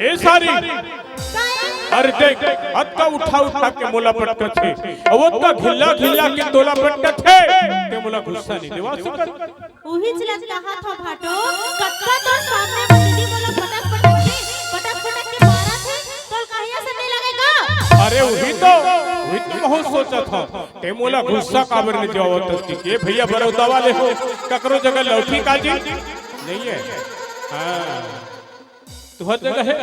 ए सारी अरे देख अत्ता उठा के मोला पटक छे अवत्ता घिल्ला घिल्ला के तोला पटक छे ते मोला गुस्सा नहीं देवा सुकर ओही चलत कहा था भाटो कक्का तो सामने बंदी मोला पटक के मारा थे तो कहिया से नहीं लगेगा। अरे वही तो बहुत सोचा था ते मोला गुस्सा काबर ने जवाब के भैया बरो दवा ले हो ककरो जगह लौठी काजी नहीं है। हां तू हर जगह है।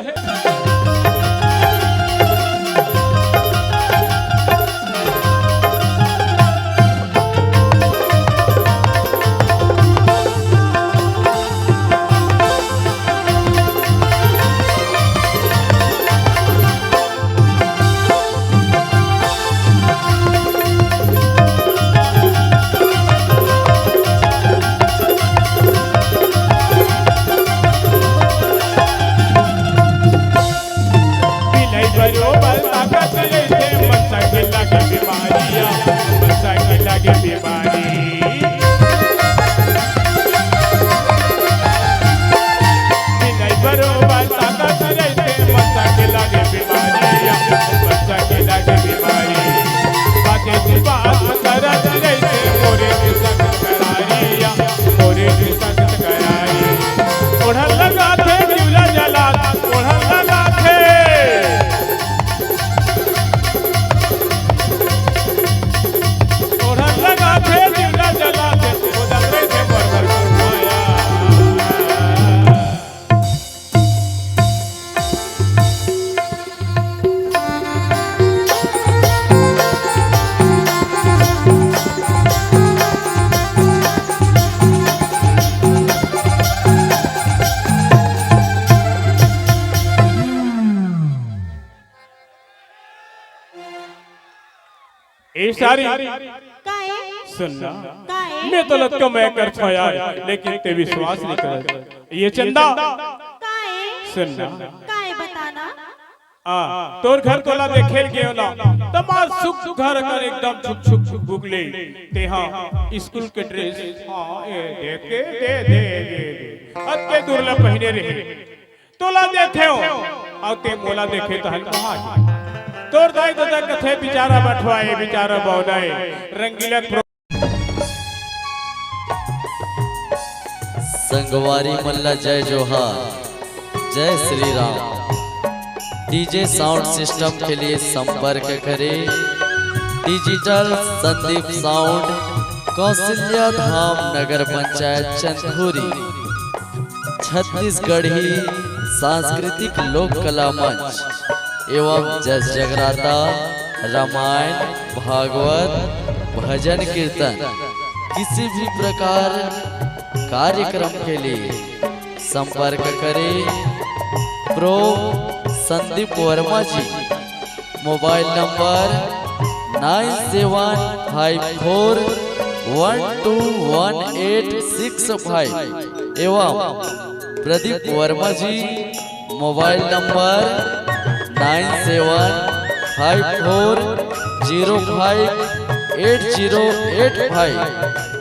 ए सारी काहे सुनना काहे मैं तो लगता मैं कर था यार लेकिन ते विश्वास नहीं कर ये चंदा काहे सुनना काहे बताना तोर घर तोला देखे गयो ना तमाम सुख घर कर एकदम छुक छुक छुक बुगले ते हां स्कूल के ड्रेस हां ए देख के दे अत्ते दुर्लभ पहने रहे तोला देखे हो और ते मोला देखे तो हल कहां तोर दाई दादा कथे बेचारा बैठवाए बेचारा बौनाए रंगीला संगवारी मल्ला जय जोहार जय Shri Ram. DJ sound system के लिए संपर्क करें डिजिटल संदीप साउंड कौशल्या धाम नगर पंचायत चंदखुरी छत्तीसगढ़ी सांस्कृतिक लोक कला मंच एवं जस जगराता रामायण भागवत भजन कीर्तन किसी भी प्रकार कार्यक्रम के लिए संपर्क करें प्रो संदीप वर्मा जी। मोबाइल नंबर 9754121865 एवं प्रदीप वर्मा जी मोबाइल नंबर 9754058085।